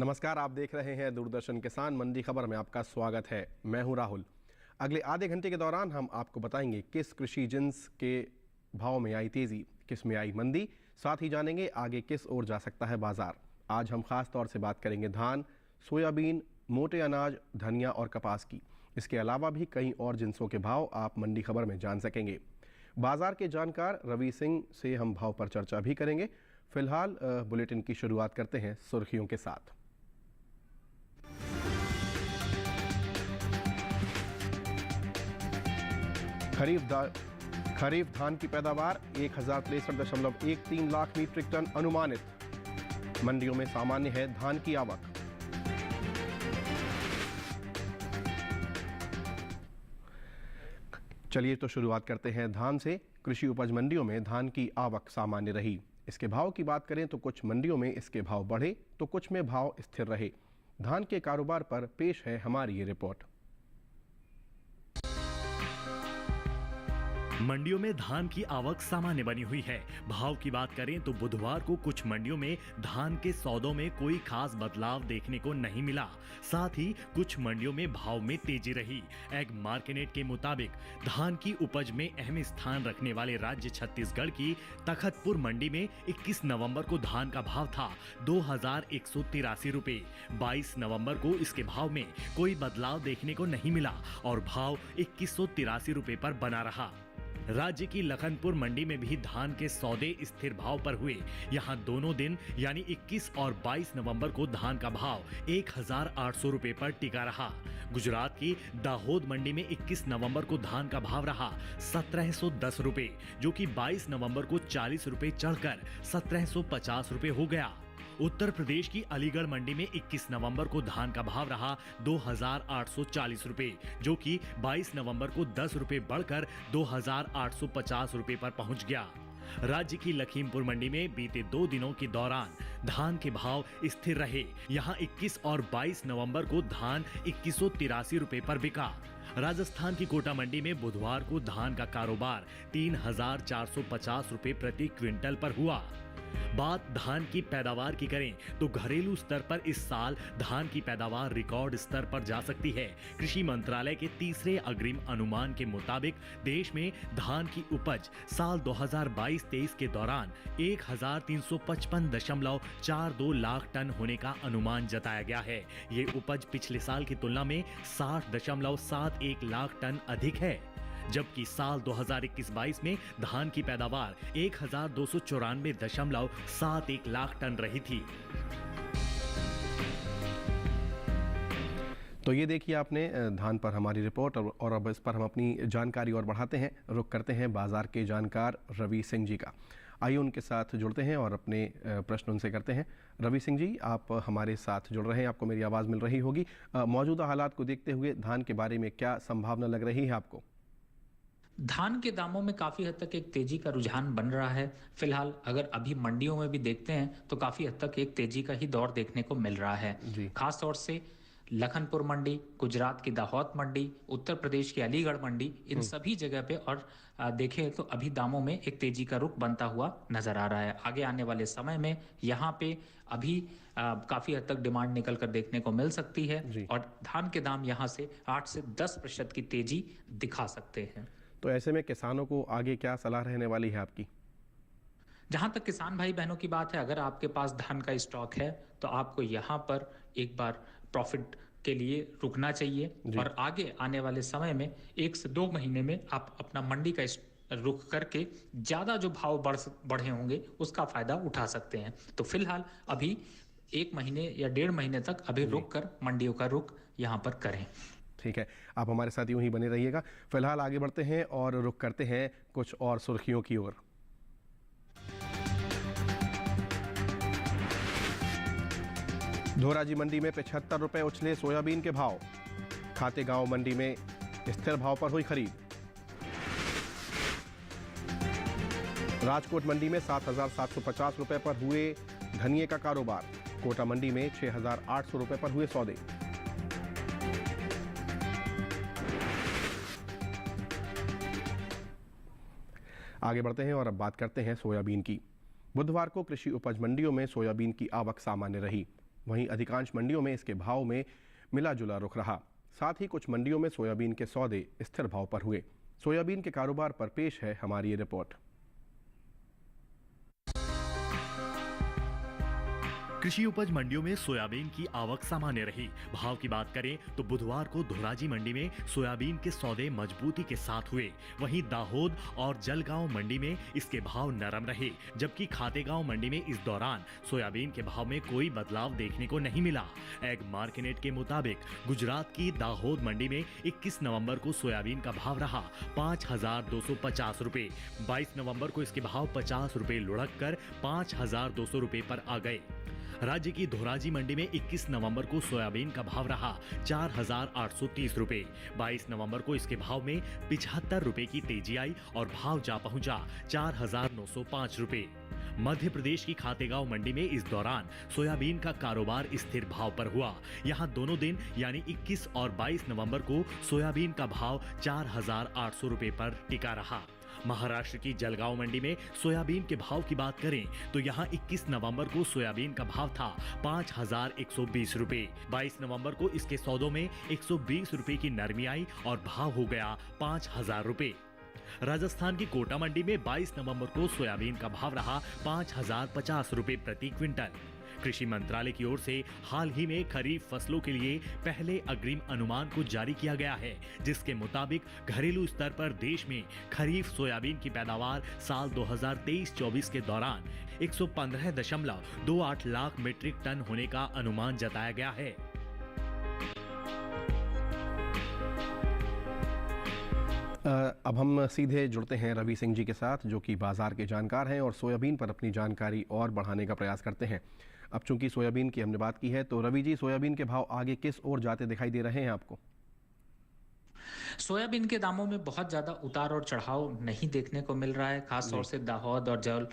नमस्कार, आप देख रहे हैं दूरदर्शन किसान मंडी खबर में आपका स्वागत है। मैं हूं राहुल। अगले आधे घंटे के दौरान हम आपको बताएंगे किस कृषि जिन्स के भाव में आई तेजी, किस में आई मंदी, साथ ही जानेंगे आगे किस ओर जा सकता है बाजार। आज हम खास तौर से बात करेंगे धान, सोयाबीन, मोटे अनाज, धनिया और कपास की। इसके अलावा भी कई और जिन्सों के भाव आप मंडी खबर में जान सकेंगे। बाजार के जानकार रवि सिंह से हम भाव पर चर्चा भी करेंगे। फिलहाल बुलेटिन की शुरुआत करते हैं सुर्खियों के साथ। खरीफ धान की पैदावार 1063.13 लाख मीट्रिक टन अनुमानित। मंडियों में सामान्य है धान की आवक। चलिए तो शुरुआत करते हैं धान से। कृषि उपज मंडियों में धान की आवक सामान्य रही। इसके भाव की बात करें तो कुछ मंडियों में इसके भाव बढ़े तो कुछ में भाव स्थिर रहे। धान के कारोबार पर पेश है हमारी ये रिपोर्ट। मंडियों में धान की आवक सामान्य बनी हुई है। भाव की बात करें तो बुधवार को कुछ मंडियों में धान के सौदों में कोई खास बदलाव देखने को नहीं मिला। साथ ही कुछ मंडियों में भाव में तेजी रही। एग मार्केट के मुताबिक धान की उपज में अहम स्थान रखने वाले राज्य छत्तीसगढ़ की तखतपुर मंडी में 21 नवंबर को धान का भाव था 2183 रुपए। 22 नवंबर को इसके भाव में कोई बदलाव देखने को नहीं मिला और भाव 2183 रुपए पर बना रहा। राज्य की लखनपुर मंडी में भी धान के सौदे स्थिर भाव पर हुए। यहां दोनों दिन यानी 21 और 22 नवंबर को धान का भाव 1800 रुपए पर टिका रहा। गुजरात की दाहोद मंडी में 21 नवंबर को धान का भाव रहा 1710 रुपए, जो कि 22 नवंबर को 40 रुपए चढ़कर 1750 रुपए हो गया। उत्तर प्रदेश की अलीगढ़ मंडी में 21 नवंबर को धान का भाव रहा 2840 रुपए, जो कि 22 नवंबर को 10 रुपए बढ़कर 2850 रुपए पर पहुंच गया। राज्य की लखीमपुर मंडी में बीते 2 दिनों के दौरान धान के भाव स्थिर रहे। यहां 21 और 22 नवंबर को धान 2183 रुपए पर बिका। राजस्थान की कोटा मंडी में बुधवार को धान का कारोबार 3450 रुपए प्रति क्विंटल पर हुआ। बात धान की पैदावार की करें तो घरेलू स्तर पर इस साल धान की पैदावार रिकॉर्ड स्तर पर जा सकती है। कृषि मंत्रालय के तीसरे अग्रिम अनुमान के मुताबिक देश में धान की उपज साल 2022-23 के दौरान 1355.42 लाख टन होने का अनुमान जताया गया है। ये उपज पिछले साल की तुलना में 60.71 लाख टन अधिक है, जबकि साल 2021-22 में धान की पैदावार 1294.71 लाख टन रही थी। तो ये देखिए आपने धान पर हमारी रिपोर्ट और अब इस पर हम अपनी जानकारी और बढ़ाते हैं। रुख करते हैं बाजार के जानकार रवि सिंह जी का। आइए उनके साथ जुड़ते हैं और अपने प्रश्न उनसे करते हैं। रवि सिंह जी, आप हमारे साथ जुड़ रहे हैं, आपको मेरी आवाज़ मिल रही होगी। मौजूदा हालात को देखते हुए धान के बारे में क्या संभावना लग रही है आपको? धान के दामों में काफी हद तक एक तेजी का रुझान बन रहा है। फिलहाल अगर अभी मंडियों में भी देखते हैं तो काफी हद तक एक तेजी का ही दौर देखने को मिल रहा है। खास तौर से लखनपुर मंडी, गुजरात की दाहोद मंडी, उत्तर प्रदेश की अलीगढ़ मंडी, इन सभी जगह पे और देखें तो अभी दामों में एक तेजी का रुख बनता हुआ नजर आ रहा है। आगे आने वाले समय में यहाँ पे अभी काफी हद तक डिमांड निकल कर देखने को मिल सकती है और धान के दाम यहाँ से 8 से 10% की तेजी दिखा सकते हैं। तो ऐसे में किसानों को आगे क्या सलाह रहने वाली है आपकी? जहां तक किसान भाई बहनों की बात है, अगर आपके पास धान का स्टॉक है तो आपको यहाँ पर एक बार प्रॉफिट के लिए रुकना चाहिए और आगे आने वाले समय में 1 से 2 महीने में आप अपना मंडी का रुख करके ज्यादा जो भाव बढ़े होंगे उसका फायदा उठा सकते हैं। तो फिलहाल अभी 1 महीने या 1.5 महीने तक अभी रुक कर मंडियों का रुख यहाँ पर करें। ठीक है, आप हमारे साथ यूं ही बने रहिएगा। फिलहाल आगे बढ़ते हैं और रुख करते हैं कुछ और सुर्खियों की ओर। धोराजी मंडी में 75 रुपए उछले सोयाबीन के भाव। खातेगांव मंडी में स्थिर भाव पर हुई खरीद। राजकोट मंडी में 7,750 रुपए पर हुए धनिये का कारोबार। कोटा मंडी में 6,800 रुपए पर हुए सौदे। आगे बढ़ते हैं और अब बात करते हैं सोयाबीन की। बुधवार को कृषि उपज मंडियों में सोयाबीन की आवक सामान्य रही। वहीं अधिकांश मंडियों में इसके भाव में मिला जुला रुख रहा। साथ ही कुछ मंडियों में सोयाबीन के सौदे स्थिर भाव पर हुए। सोयाबीन के कारोबार पर पेश है हमारी ये रिपोर्ट। कृषि उपज मंडियों में सोयाबीन की आवक सामान्य रही। भाव की बात करें तो बुधवार को धोराजी मंडी में सोयाबीन के सौदे मजबूती के साथ हुए। वहीं दाहोद और जलगांव मंडी में इसके भाव नरम रहे, जबकि खातेगांव मंडी में इस दौरान सोयाबीन के भाव में कोई बदलाव देखने को नहीं मिला। एग मार्केट के मुताबिक गुजरात की दाहोद मंडी में 21 नवंबर को सोयाबीन का भाव रहा 5,250 रुपए। 22 नवंबर को इसके भाव 50 रुपए लुढ़क कर 5,200 रुपए पर आ गए। राज्य की धोराजी मंडी में 21 नवंबर को सोयाबीन का भाव रहा 4,830 रुपए। 22 नवंबर को इसके भाव में 75 रुपए की तेजी आई और भाव जा पहुंचा 4,905 रुपए। मध्य प्रदेश की खातेगांव मंडी में इस दौरान सोयाबीन का कारोबार स्थिर भाव पर हुआ। यहां दोनों दिन यानी 21 और 22 नवंबर को सोयाबीन का भाव 4,800 रुपए पर टिका रहा। महाराष्ट्र की जलगांव मंडी में सोयाबीन के भाव की बात करें तो यहां 21 नवंबर को सोयाबीन का भाव था 5,120 रुपए। 22 नवंबर को इसके सौदों में 120 रुपए की नरमी आई और भाव हो गया 5,000 रुपए। राजस्थान की कोटा मंडी में 22 नवंबर को सोयाबीन का भाव रहा 5,050 रुपए प्रति क्विंटल। कृषि मंत्रालय की ओर से हाल ही में खरीफ फसलों के लिए पहले अग्रिम अनुमान को जारी किया गया है, जिसके मुताबिक घरेलू स्तर पर देश में खरीफ सोयाबीन की पैदावार साल 2023-24 के दौरान 115.28 लाख मीट्रिक टन होने का अनुमान जताया गया है। अब हम सीधे जुड़ते हैं रवि सिंह जी के साथ, जो कि बाजार के जानकार हैं और सोयाबीन पर अपनी जानकारी और बढ़ाने का प्रयास करते हैं। अब चूंकि सोयाबीन की हमने बात की है, तो रवि जी, सोयाबीन के भाव आगे किस ओर जाते दिखाई दे रहे हैं आपको? सोयाबीन के दामों में बहुत ज्यादा उतार और चढ़ाव नहीं देखने को मिल रहा है। खास तौर से दाहोद और जल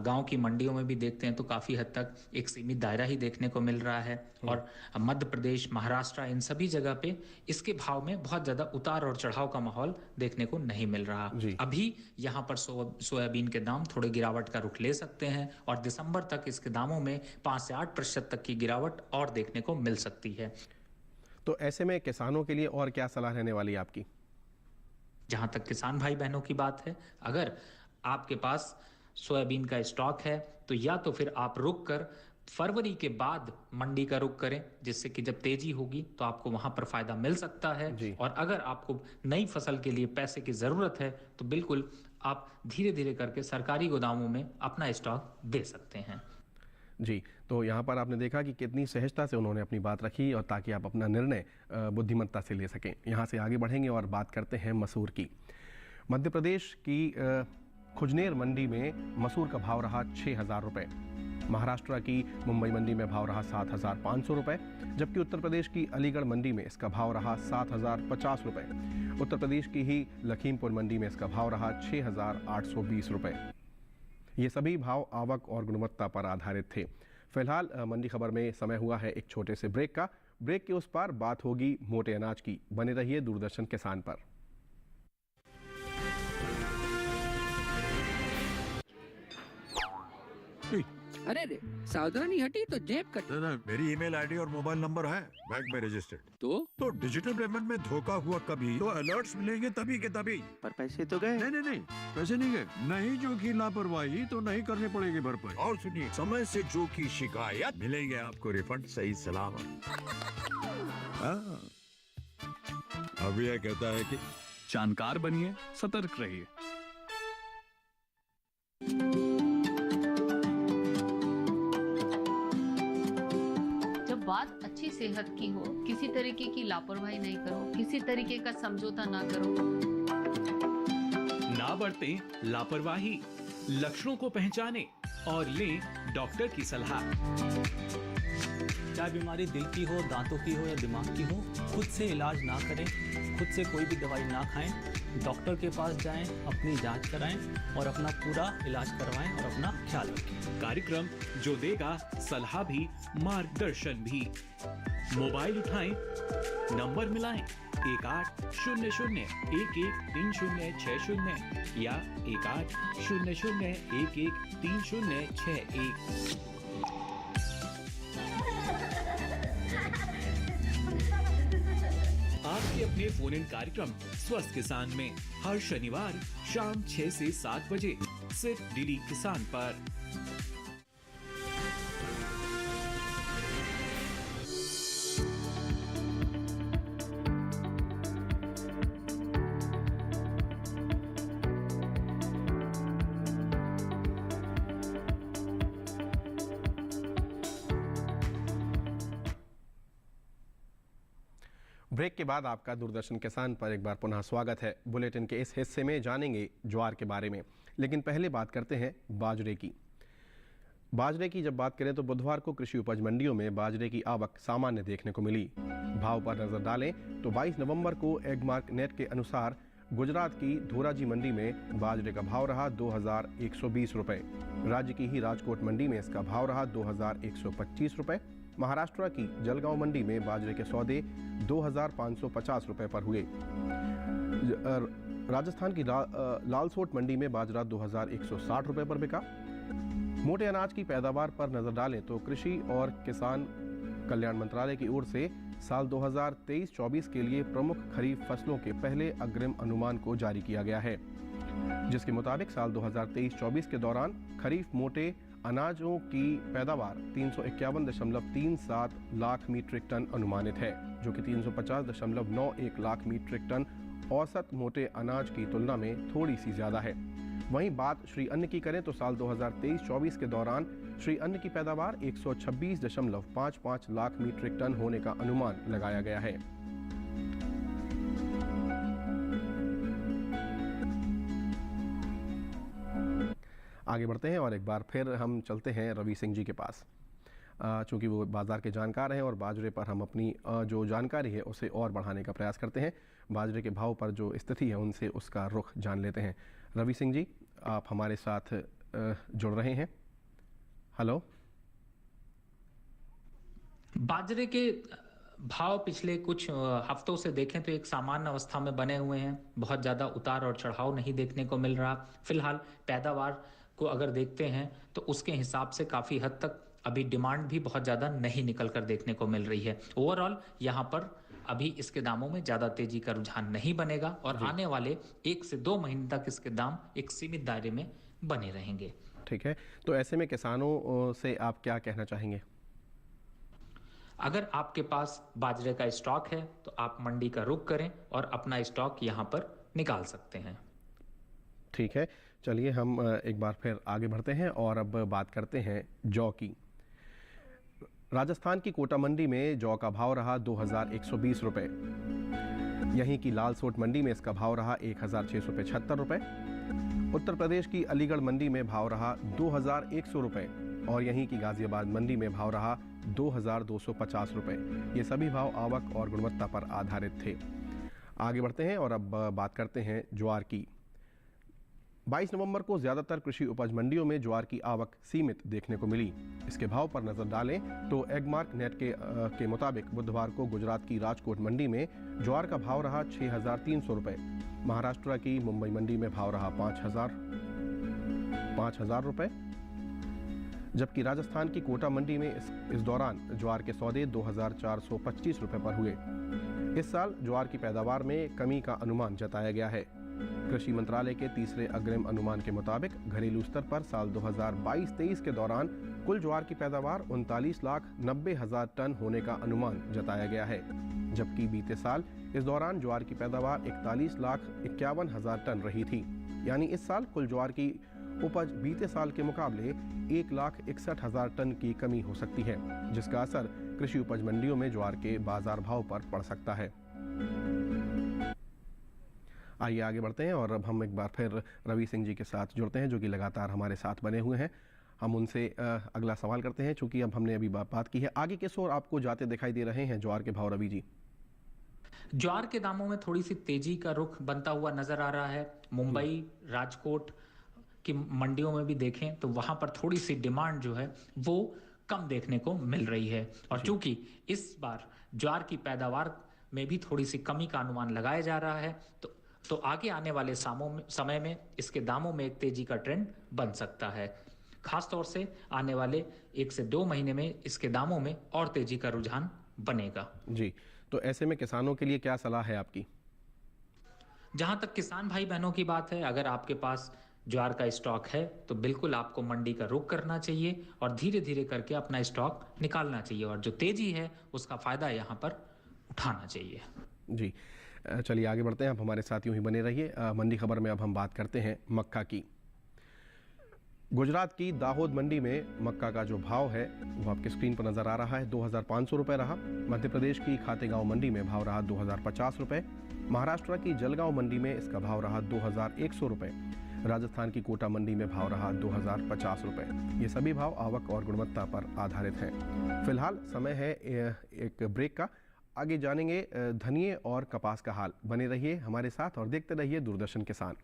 गांव की मंडियों में भी देखते हैं तो काफी हद तक एक सीमित दायरा ही देखने को मिल रहा है। और मध्य प्रदेश, महाराष्ट्र, इन सभी जगह पे इसके भाव में बहुत ज्यादा उतार और चढ़ाव का माहौल देखने को नहीं मिल रहा। अभी यहाँ पर सोयाबीन के दाम थोड़े गिरावट का रुख ले सकते हैं और दिसंबर तक इसके दामों में 5 से 8% तक की गिरावट और देखने को मिल सकती है। तो ऐसे में किसानों के लिए और क्या सलाह रहने वाली है आपकी? जहां तक किसान भाई बहनों की बात है, अगर आपके पास सोयाबीन का स्टॉक है तो या तो फिर आप रुक कर फरवरी के बाद मंडी का रुख करें, जिससे कि जब तेजी होगी तो आपको वहां पर फायदा मिल सकता है। और अगर आपको नई फसल के लिए पैसे की जरूरत है तो बिल्कुल आप धीरे धीरे करके सरकारी गोदामों में अपना स्टॉक दे सकते हैं। जी, तो यहाँ पर आपने देखा कि कितनी सहजता से उन्होंने अपनी बात रखी, और ताकि आप अपना निर्णय बुद्धिमत्ता से ले सकें। यहाँ से आगे बढ़ेंगे और बात करते हैं मसूर की। मध्य प्रदेश की खुजनेर मंडी में मसूर का भाव रहा 6,000 रुपये। महाराष्ट्र की मुंबई मंडी में भाव रहा 7,500 रुपये, जबकि उत्तर प्रदेश की अलीगढ़ मंडी में इसका भाव रहा 7,050 रुपये। उत्तर प्रदेश की ही लखीमपुर मंडी में इसका भाव रहा 6,820 रुपये। ये सभी भाव आवक और गुणवत्ता पर आधारित थे। फिलहाल मंडी खबर में समय हुआ है एक छोटे से ब्रेक का। ब्रेक के उस पार बात होगी मोटे अनाज की। बने रहिए दूरदर्शन किसान पर। अरे रे, सावधानी हटी तो जेब कट। ना, मेरी ईमेल आईडी और मोबाइल नंबर है बैंक में रजिस्टर्ड। तो डिजिटल पेमेंट में धोखा हुआ कभी तो अलर्ट्स मिलेंगे तभी के तभी। पर पैसे तो गए। नहीं, पैसे नहीं गए। नहीं जो की लापरवाही तो नहीं करनी पड़ेगी भरपाई। और सुनिए, समय से जो की शिकायत मिलेगी आपको रिफंड सही सलामत। अभी यह कहता है कि जानकार बनिए, सतर्क रहिए। बात अच्छी सेहत की हो, किसी तरीके की लापरवाही नहीं करो, किसी तरीके का समझौता ना करो। ना बरतें लापरवाही, लक्षणों को पहचानें और लें डॉक्टर की सलाह। चाहे बीमारी दिल की हो, दांतों की हो या दिमाग की हो, खुद से इलाज ना करें, खुद से कोई भी दवाई ना खाएं, डॉक्टर के पास जाएं, अपनी जांच कराएं और अपना पूरा इलाज करवाएं और अपना ख्याल रखें। कार्यक्रम जो देगा सलाह भी, मार्गदर्शन भी। मोबाइल उठाएं, नंबर मिलाएं 1800-113060 या 1800-113061। देखिए अपने फोन इन कार्यक्रम स्वस्थ किसान में हर शनिवार शाम 6 से 7 बजे सिर्फ डीडी किसान पर। ब्रेक के बाद आपका दूरदर्शन किसान पर एक बार पुनः स्वागत है। बुलेटिन के इस हिस्से में जानेंगे ज्वार के बारे में, लेकिन पहले बात करते हैं बाजरे की। बाजरे की जब बात करें तो बुधवार को कृषि उपज मंडियों में बाजरे की आवक सामान्य देखने को मिली। भाव पर नजर डालें तो 22 नवंबर को एगमार्क नेट के अनुसार गुजरात की धोराजी मंडी में बाजरे का भाव रहा 2120 रुपये। राज्य की ही राजकोट मंडी में इसका भाव रहा 2125 रुपये। महाराष्ट्र की जलगांव मंडी में बाजरे के सौदे 2550 रुपये पर हुए। राजस्थान की लालसोट मंडी में बाजरा 2160 रुपये पर बिका। मोटे अनाज की पैदावार पर नजर डालें तो कृषि और किसान कल्याण मंत्रालय की ओर से साल 2023-24 के लिए प्रमुख खरीफ फसलों के पहले अग्रिम अनुमान को जारी किया गया है, जिसके मुताबिक साल 2023-24 के दौरान खरीफ मोटे अनाजों की पैदावार 351.37 लाख मीट्रिक टन अनुमानित है, जो कि 350.91 लाख मीट्रिक टन औसत मोटे अनाज की तुलना में थोड़ी सी ज्यादा है। वहीं बात श्री अन्न की करें तो साल 2023-24 के दौरान श्री अन्न की पैदावार 126.55 लाख मीट्रिक टन होने का अनुमान लगाया गया है। आगे बढ़ते हैं और एक बार फिर हम चलते हैं रवि सिंह जी के पास, चूँकि वो बाज़ार के जानकार हैं और बाजरे पर हम अपनी जो जानकारी है उसे और बढ़ाने का प्रयास करते हैं। बाजरे के भाव पर जो स्थिति है उनसे उसका रुख जान लेते हैं। रवि सिंह जी, आप हमारे साथ जुड़ रहे हैं। हेलो। बाजरे के भाव पिछले कुछ हफ्तों से देखें तो एक सामान्य अवस्था में बने हुए हैं। बहुत ज़्यादा उतार और चढ़ाव नहीं देखने को मिल रहा। फिलहाल पैदावार को अगर देखते हैं तो उसके हिसाब से काफ़ी हद तक अभी डिमांड भी बहुत ज़्यादा नहीं निकल कर देखने को मिल रही है। ओवरऑल यहाँ पर अभी इसके दामों में ज़्यादा तेजी का रुझान नहीं बनेगा और आने वाले 1 से 2 महीने तक इसके दाम एक सीमित दायरे में बने रहेंगे। ठीक है, तो ऐसे में किसानों से आप क्या कहना चाहेंगे? अगर आपके पास बाजरे का स्टॉक है तो आप मंडी का रुख करें और अपना स्टॉक यहाँ पर निकाल सकते हैं। ठीक है, चलिए हम एक बार फिर आगे बढ़ते हैं और अब बात करते हैं जौ की। राजस्थान की कोटा मंडी में जौ का भाव रहा 2120 रुपये। यहीं की लालसोट मंडी में इसका भाव रहा 1675 रुपये। उत्तर प्रदेश की अलीगढ़ मंडी में भाव रहा 2100 रुपये और यहीं की गाजियाबाद मंडी में भाव रहा 2250 रुपये। ये सभी भाव आवक और गुणवत्ता पर आधारित थे। आगे बढ़ते हैं और अब बात करते हैं ज्वार की। 22 नवंबर को ज़्यादातर कृषि उपज मंडियों में ज्वार की आवक सीमित देखने को मिली। इसके भाव पर नज़र डालें तो एगमार्क नेट के मुताबिक बुधवार को गुजरात की राजकोट मंडी में ज्वार का भाव रहा 6300 रुपये। महाराष्ट्र की मुंबई मंडी में भाव रहा 5000 रुपये, जबकि राजस्थान की कोटा मंडी में इस दौरान ज्वार के सौदे 2425 रुपये पर हुए। इस साल ज्वार की पैदावार में कमी का अनुमान जताया गया है। कृषि मंत्रालय के तीसरे अग्रिम अनुमान के मुताबिक घरेलू स्तर पर साल 2022-23 के दौरान कुल ज्वार की पैदावार 39,90,000 टन होने का अनुमान जताया गया है, जबकि बीते साल इस दौरान ज्वार की पैदावार 41,51,000 टन रही थी। यानी इस साल कुल ज्वार की उपज बीते साल के मुकाबले 1,61,000 टन की कमी हो सकती है, जिसका असर कृषि उपज मंडियों में ज्वार के बाजार भाव पर पड़ सकता है। आइए आगे बढ़ते हैं और अब हम एक बार फिर रवि सिंह जी के साथ जुड़ते हैं, जो कि लगातार हमारे साथ बने हुए हैं। हम उनसे अगला सवाल करते हैं, चूंकि अब हमने अभी बात की है। आगे किस ओर आपको जाते दिखाई दे रहे हैं ज्वार के भाव, रवि जी? ज्वार के दामों में थोड़ी सी तेजी का रुख बनता हुआ नजर आ रहा है। मुंबई, राजकोट की मंडियों में भी देखें तो वहां पर थोड़ी सी डिमांड जो है वो कम देखने को मिल रही है। और चूंकि इस बार ज्वार की पैदावार में भी थोड़ी सी कमी का अनुमान लगाया जा रहा है, तो आगे आने वाले समय में इसके दामों में एक तेजी का ट्रेंड बन सकता है। खासतौर से आने वाले 1 से 2 महीने में इसके दामों में और तेजी का रुझान बनेगा। जी, तो ऐसे में किसानों के लिए क्या सलाह है आपकी? जहां तक किसान भाई बहनों की बात है, अगर आपके पास ज्वार का स्टॉक है तो बिल्कुल आपको मंडी का रुख करना चाहिए और धीरे धीरे करके अपना स्टॉक निकालना चाहिए और जो तेजी है उसका फायदा यहां पर उठाना चाहिए। जी, चलिए आगे बढ़ते हैं। आप हमारे साथ यूं ही बने रहिए। मंडी खबर में अब हम बात करते हैं मक्का की। गुजरात की दाहोद मंडी में मक्का का जो भाव है वो आपकी स्क्रीन पर नजर आ रहा है। 2,500 रुपये रहा। मध्य प्रदेश की खातेगांव मंडी में भाव रहा 2,050 रुपये। महाराष्ट्र की जलगांव मंडी में इसका भाव रहा 2,100 रुपये। राजस्थान की कोटा मंडी में भाव रहा 2,050 रुपये। ये सभी भाव आवक और गुणवत्ता पर आधारित हैं। फिलहाल समय है एक ब्रेक का। आगे जानेंगे धनिये और कपास का हाल। बने रहिए हमारे साथ और देखते रहिए दूरदर्शन किसान।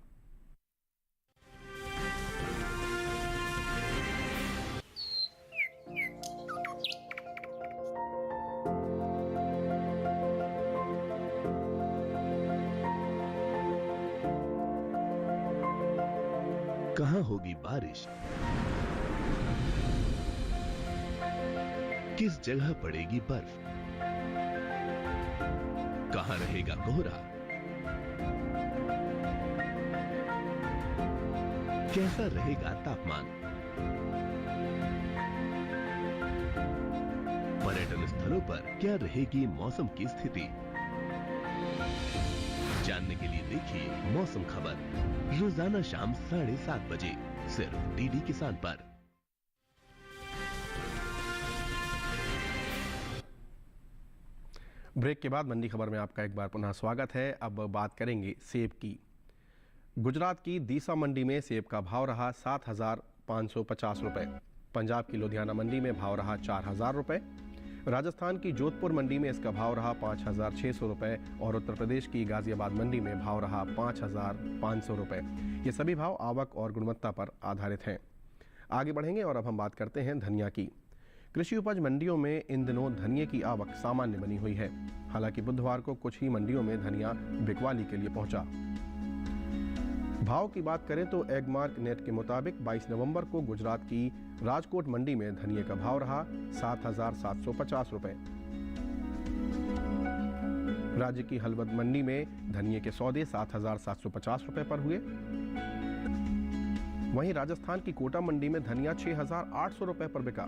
कहाँ होगी बारिश, किस जगह पड़ेगी बर्फ, कहाँ रहेगा कोहरा, कैसा रहेगा तापमान, पर्यटन स्थलों पर क्या रहेगी मौसम की स्थिति। जानने के लिए देखिए मौसम खबर रोजाना शाम 7:30 बजे सिर्फ डीडी किसान पर। ब्रेक के बाद मंडी खबर में आपका एक बार पुनः स्वागत है। अब बात करेंगे सेब की। गुजरात की दीसा मंडी में सेब का भाव रहा 7,550 रुपये। पंजाब की लुधियाना मंडी में भाव रहा 4,000 रुपये। राजस्थान की जोधपुर मंडी में इसका भाव रहा 5,600 रुपये और उत्तर प्रदेश की गाजियाबाद मंडी में भाव रहा 5,500 रुपये। ये सभी भाव आवक और गुणवत्ता पर आधारित हैं। आगे बढ़ेंगे और अब हम बात करते हैं धनिया की। कृषि उपज मंडियों में इन दिनों धनिये की आवक सामान्य बनी हुई है। हालांकि बुधवार को कुछ ही मंडियों में धनिया बिकवाली के लिए पहुंचा। भाव की बात करें तो एगमार्क नेट के मुताबिक 22 नवंबर को गुजरात की राजकोट मंडी में धनिये का भाव रहा 7,750 रुपये। राज्य की हलवद मंडी में धनिये के सौदे 7,750 रुपये पर हुए। वहीं राजस्थान की कोटा मंडी में धनिया 6,800 रुपये पर बिका।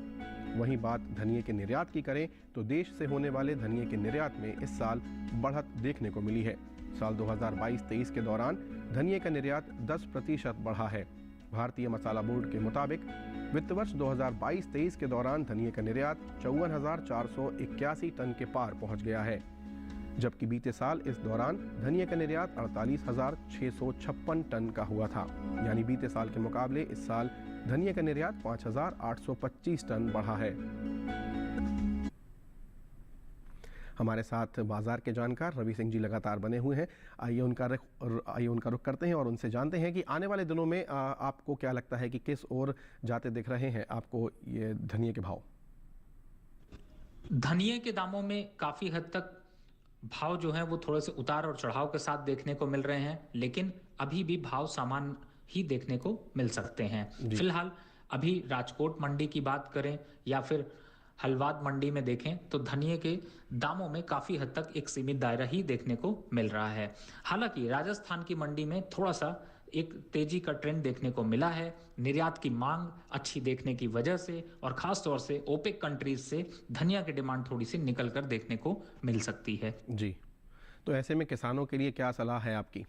वहीं बात धनिये के निर्यात की करें तो देश से होने वाले धनिये के निर्यात में इस साल बढ़त देखने को मिली है। साल 2022-23 के दौरान धनिये का निर्यात 10% बढ़ा है। भारतीय मसाला बोर्ड के मुताबिक वित्त वर्ष 2022-23 के दौरान धनिये का निर्यात 54,481 टन के पार पहुंच गया है, जबकि बीते साल इस दौरान धनिये का निर्यात 48,656 टन का हुआ था। यानी बीते साल के मुकाबले इस साल धनिये का निर्यात 5,825 टन बढ़ा है। हमारे साथ बाजार के जानकार रवि सिंह जी लगातार बने हुए हैं। आइए उनका रुख करते हैं और उनसे जानते हैं कि आने वाले दिनों में आपको क्या लगता है कि किस ओर जाते दिख रहे हैं आपको ये धनिये के भाव? धनिये के दामों में काफी हद तक भाव जो है वो थोड़े से उतार और चढ़ाव के साथ देखने को मिल रहे हैं, लेकिन अभी भी भाव सामान्य ही देखने को मिल सकते हैं। फिलहाल अभी राजकोट मंडी की बात करें या फिर हलवाद मंडी में देखें तो धनिये के दामों में काफी हद तक एक सीमित दायरा ही देखने को मिल रहा है। हालांकि राजस्थान की मंडी में थोड़ा सा एक तेजी का ट्रेंड देखने को मिला है। निर्यात की मांग अच्छी देखने की वजह से और खास तौर से ओपेक कंट्रीज से धनिया की डिमांड थोड़ी सी निकल कर देखने को मिल सकती है। जी, तो ऐसे में किसानों के लिए क्या सलाह है आपकी?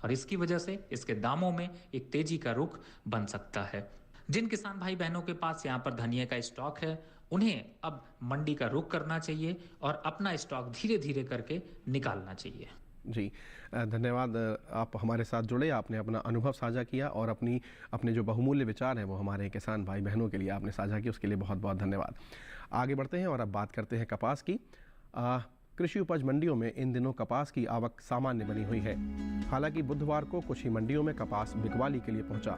और इसकी वजह से इसके दामों में एक तेजी का रुख बन सकता है। जिन किसान भाई बहनों के पास यहाँ पर धनिये का स्टॉक है उन्हें अब मंडी का रुख करना चाहिए और अपना स्टॉक धीरे धीरे करके निकालना चाहिए। जी, धन्यवाद। आप हमारे साथ जुड़े, आपने अपना अनुभव साझा किया और अपने जो बहुमूल्य विचार हैं वो हमारे किसान भाई बहनों के लिए आपने साझा किया, उसके लिए बहुत बहुत धन्यवाद। आगे बढ़ते हैं और अब बात करते हैं कपास की। कृषि उपज मंडियों में इन दिनों कपास की आवक सामान्य बनी हुई है। हालांकि बुधवार को कुछ ही मंडियों में कपास बिकवाली के लिए पहुंचा।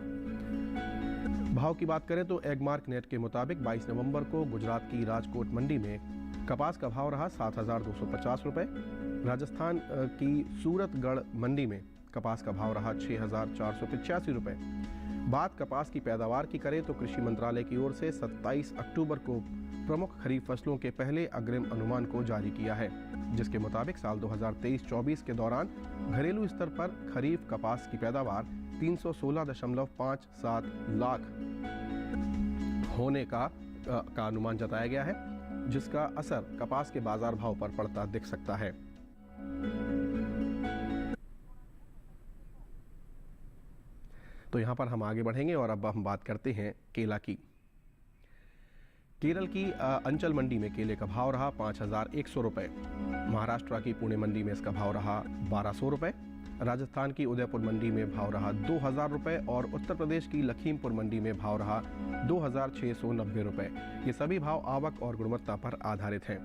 भाव की बात करें तो एगमार्क नेट के मुताबिक 22 नवंबर को गुजरात की राजकोट मंडी में कपास का भाव रहा 7,250 रुपये। राजस्थान की सूरतगढ़ मंडी में कपास का भाव रहा 6,485 रुपये। बात कपास की पैदावार की करें तो कृषि मंत्रालय की ओर से 27 अक्टूबर को प्रमुख खरीफ फसलों के पहले अग्रिम अनुमान को जारी किया है। जिसके मुताबिक साल 2023-24 के दौरान घरेलू स्तर पर खरीफ कपास की पैदावार 316.57 लाख होने का अनुमान जताया गया है, जिसका असर कपास के बाजार भाव पर पड़ता दिख सकता है। तो यहां पर हम आगे बढ़ेंगे और अब हम बात करते हैं केला की। केरल की अंचल मंडी में केले का भाव रहा 5,100 रुपये। महाराष्ट्र की पुणे मंडी में इसका भाव रहा 1,200 रुपये। राजस्थान की उदयपुर मंडी में भाव रहा 2,000 रुपये और उत्तर प्रदेश की लखीमपुर मंडी में भाव रहा 2,690 रुपये। ये सभी भाव आवक और गुणवत्ता पर आधारित हैं।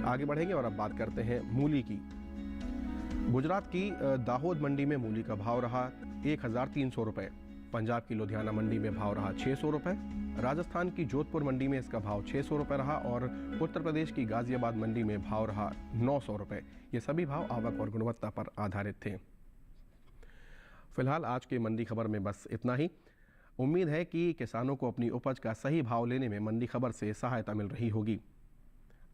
आगे बढ़ेंगे और अब बात करते हैं मूली की। गुजरात की दाहोद मंडी में मूली का भाव रहा 1,300 रुपये। पंजाब की लुधियाना मंडी में भाव रहा 600 रुपये। राजस्थान की जोधपुर मंडी में इसका भाव 600 रुपये रहा और उत्तर प्रदेश की गाजियाबाद मंडी में भाव रहा 900 रुपये। ये सभी भाव आवक और गुणवत्ता पर आधारित थे। फिलहाल आज के मंडी खबर में बस इतना ही। उम्मीद है कि किसानों को अपनी उपज का सही भाव लेने में मंडी खबर से सहायता मिल रही होगी।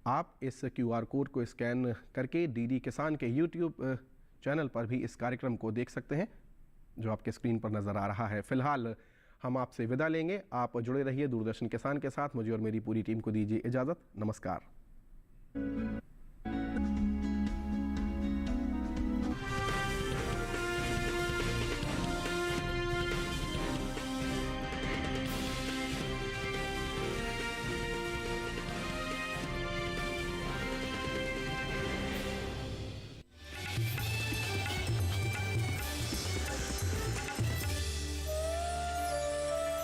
आप इस QR कोड को स्कैन करके DD किसान के YouTube चैनल पर भी इस कार्यक्रम को देख सकते हैं, जो आपके स्क्रीन पर नजर आ रहा है। फिलहाल हम आपसे विदा लेंगे। आप जुड़े रहिए दूरदर्शन किसान के साथ। मुझे और मेरी पूरी टीम को दीजिए इजाजत। नमस्कार।